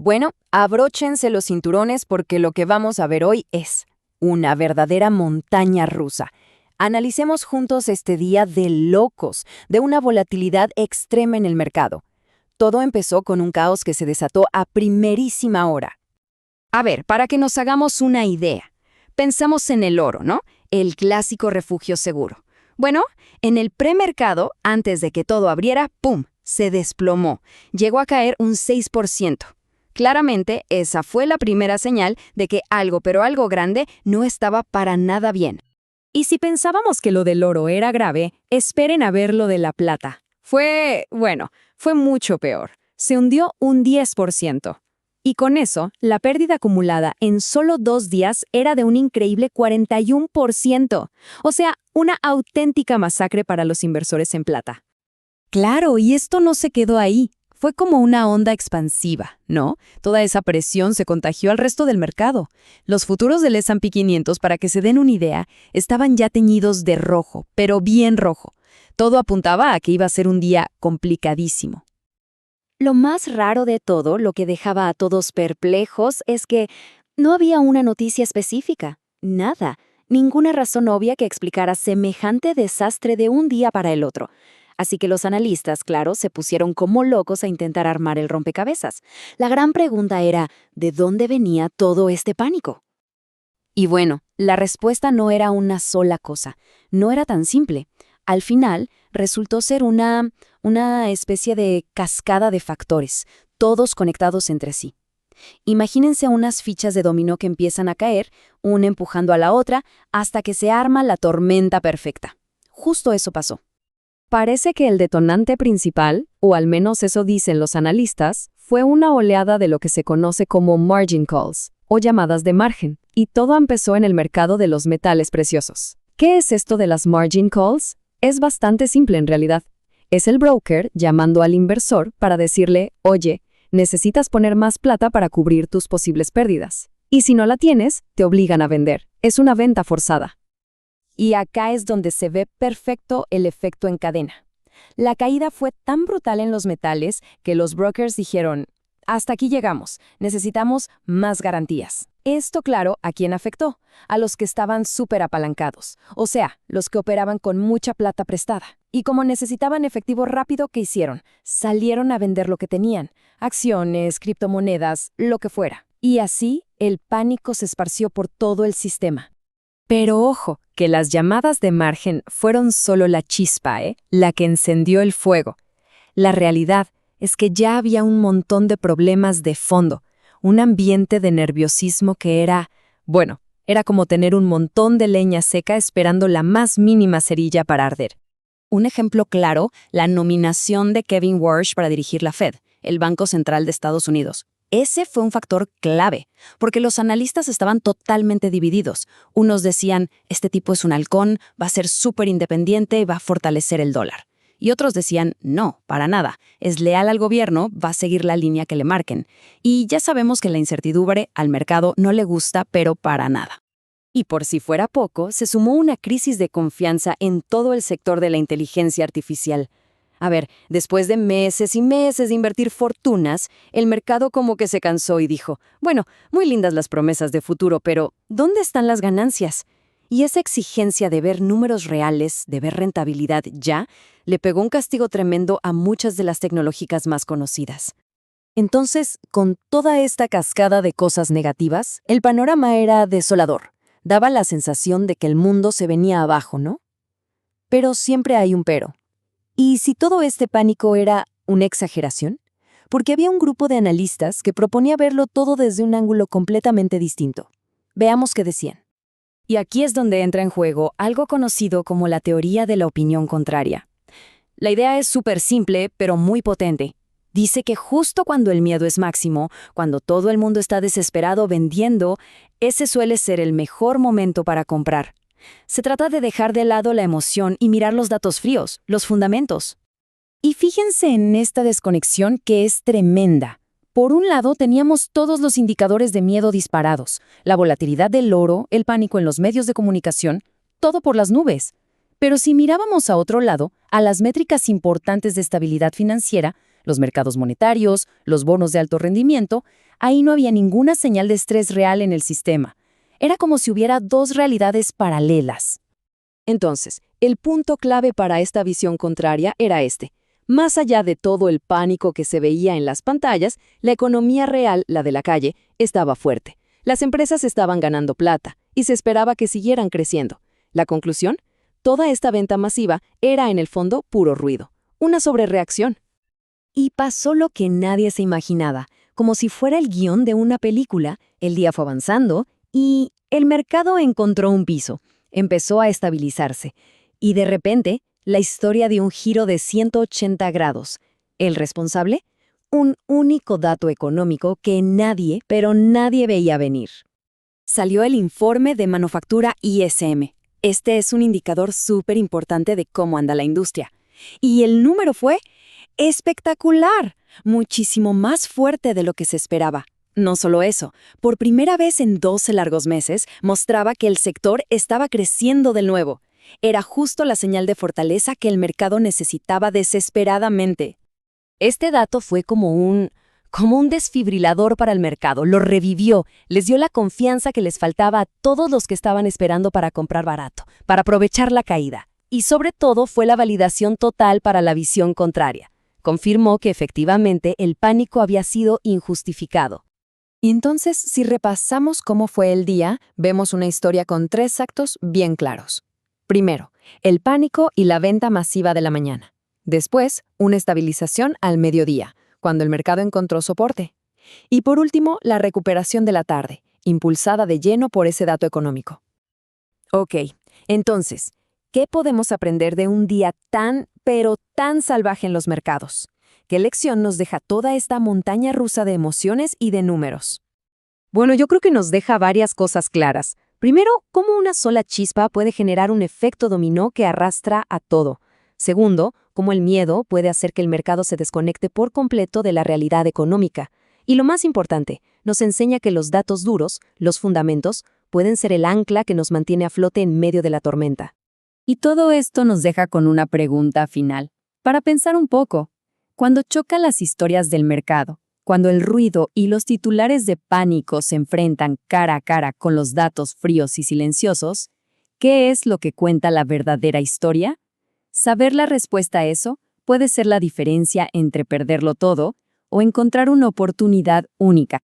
Bueno, abróchense los cinturones porque lo que vamos a ver hoy es una verdadera montaña rusa. Analicemos juntos este día de locos, de una volatilidad extrema en el mercado. Todo empezó con un caos que se desató a primerísima hora. A ver, para que nos hagamos una idea. Pensamos en el oro, ¿no? El clásico refugio seguro. Bueno, en el premercado, antes de que todo abriera, ¡pum!, se desplomó. Llegó a caer un 6%. Claramente, esa fue la primera señal de que algo, pero algo grande, no estaba para nada bien. Y si pensábamos que lo del oro era grave, esperen a ver lo de la plata. Fue mucho peor. Se hundió un 10%. Y con eso, la pérdida acumulada en solo 2 días era de un increíble 41%. O sea, una auténtica masacre para los inversores en plata. Claro, y esto no se quedó ahí. Fue como una onda expansiva, ¿no? Toda esa presión se contagió al resto del mercado. Los futuros del S&P 500, para que se den una idea, estaban ya teñidos de rojo, pero bien rojo. Todo apuntaba a que iba a ser un día complicadísimo. Lo más raro de todo, lo que dejaba a todos perplejos, es que no había una noticia específica. Nada. Ninguna razón obvia que explicara semejante desastre de un día para el otro. Así que los analistas, claro, se pusieron como locos a intentar armar el rompecabezas. La gran pregunta era, ¿de dónde venía todo este pánico? Y bueno, la respuesta no era una sola cosa. No era tan simple. Al final, resultó ser una especie de cascada de factores, todos conectados entre sí. Imagínense unas fichas de dominó que empiezan a caer, una empujando a la otra, hasta que se arma la tormenta perfecta. Justo eso pasó. Parece que el detonante principal, o al menos eso dicen los analistas, fue una oleada de lo que se conoce como margin calls, o llamadas de margen, y todo empezó en el mercado de los metales preciosos. ¿Qué es esto de las margin calls? Es bastante simple en realidad. Es el broker llamando al inversor para decirle, oye, necesitas poner más plata para cubrir tus posibles pérdidas. Y si no la tienes, te obligan a vender. Es una venta forzada. Y acá es donde se ve perfecto el efecto en cadena. La caída fue tan brutal en los metales que los brokers dijeron, hasta aquí llegamos, necesitamos más garantías. Esto, claro, ¿a quién afectó? A los que estaban súper apalancados, o sea, los que operaban con mucha plata prestada. Y como necesitaban efectivo rápido, ¿qué hicieron? Salieron a vender lo que tenían, acciones, criptomonedas, lo que fuera. Y así, el pánico se esparció por todo el sistema. Pero ojo, que las llamadas de margen fueron solo la chispa, la que encendió el fuego. La realidad es que ya había un montón de problemas de fondo, un ambiente de nerviosismo que era como tener un montón de leña seca esperando la más mínima cerilla para arder. Un ejemplo claro, la nominación de Kevin Warsh para dirigir la Fed, el Banco Central de Estados Unidos. Ese fue un factor clave, porque los analistas estaban totalmente divididos. Unos decían, este tipo es un halcón, va a ser súper independiente y va a fortalecer el dólar. Y otros decían, no, para nada, es leal al gobierno, va a seguir la línea que le marquen. Y ya sabemos que la incertidumbre al mercado no le gusta, pero para nada. Y por si fuera poco, se sumó una crisis de confianza en todo el sector de la inteligencia artificial. A ver, después de meses y meses de invertir fortunas, el mercado como que se cansó y dijo, bueno, muy lindas las promesas de futuro, pero ¿dónde están las ganancias? Y esa exigencia de ver números reales, de ver rentabilidad ya, le pegó un castigo tremendo a muchas de las tecnológicas más conocidas. Entonces, con toda esta cascada de cosas negativas, el panorama era desolador. Daba la sensación de que el mundo se venía abajo, ¿no? Pero siempre hay un pero. ¿Y si todo este pánico era una exageración? Porque había un grupo de analistas que proponía verlo todo desde un ángulo completamente distinto. Veamos qué decían. Y aquí es donde entra en juego algo conocido como la teoría de la opinión contraria. La idea es súper simple, pero muy potente. Dice que justo cuando el miedo es máximo, cuando todo el mundo está desesperado vendiendo, ese suele ser el mejor momento para comprar. Se trata de dejar de lado la emoción y mirar los datos fríos, los fundamentos. Y fíjense en esta desconexión que es tremenda. Por un lado, teníamos todos los indicadores de miedo disparados, la volatilidad del oro, el pánico en los medios de comunicación, todo por las nubes. Pero si mirábamos a otro lado, a las métricas importantes de estabilidad financiera, los mercados monetarios, los bonos de alto rendimiento, ahí no había ninguna señal de estrés real en el sistema. Era como si hubiera dos realidades paralelas. Entonces, el punto clave para esta visión contraria era este. Más allá de todo el pánico que se veía en las pantallas, la economía real, la de la calle, estaba fuerte. Las empresas estaban ganando plata y se esperaba que siguieran creciendo. La conclusión: toda esta venta masiva era en el fondo puro ruido, una sobrereacción. Y pasó lo que nadie se imaginaba, como si fuera el guión de una película. El día fue avanzando y el mercado encontró un piso, empezó a estabilizarse. Y de repente, la historia dio un giro de 180 grados. ¿El responsable? Un único dato económico que nadie, pero nadie veía venir. Salió el informe de manufactura ISM. Este es un indicador súper importante de cómo anda la industria. Y el número fue espectacular, muchísimo más fuerte de lo que se esperaba. No solo eso, por primera vez en 12 largos meses mostraba que el sector estaba creciendo de nuevo. Era justo la señal de fortaleza que el mercado necesitaba desesperadamente. Este dato fue como un desfibrilador para el mercado, lo revivió, les dio la confianza que les faltaba a todos los que estaban esperando para comprar barato, para aprovechar la caída. Y sobre todo fue la validación total para la visión contraria. Confirmó que efectivamente el pánico había sido injustificado. Y entonces, si repasamos cómo fue el día, vemos una historia con 3 actos bien claros. Primero, el pánico y la venta masiva de la mañana. Después, una estabilización al mediodía, cuando el mercado encontró soporte. Y por último, la recuperación de la tarde, impulsada de lleno por ese dato económico. Ok, entonces, ¿qué podemos aprender de un día tan, pero tan salvaje en los mercados? ¿Qué lección nos deja toda esta montaña rusa de emociones y de números? Bueno, yo creo que nos deja varias cosas claras. Primero, cómo una sola chispa puede generar un efecto dominó que arrastra a todo. Segundo, cómo el miedo puede hacer que el mercado se desconecte por completo de la realidad económica. Y lo más importante, nos enseña que los datos duros, los fundamentos, pueden ser el ancla que nos mantiene a flote en medio de la tormenta. Y todo esto nos deja con una pregunta final, para pensar un poco. Cuando chocan las historias del mercado, cuando el ruido y los titulares de pánico se enfrentan cara a cara con los datos fríos y silenciosos, ¿qué es lo que cuenta la verdadera historia? Saber la respuesta a eso puede ser la diferencia entre perderlo todo o encontrar una oportunidad única.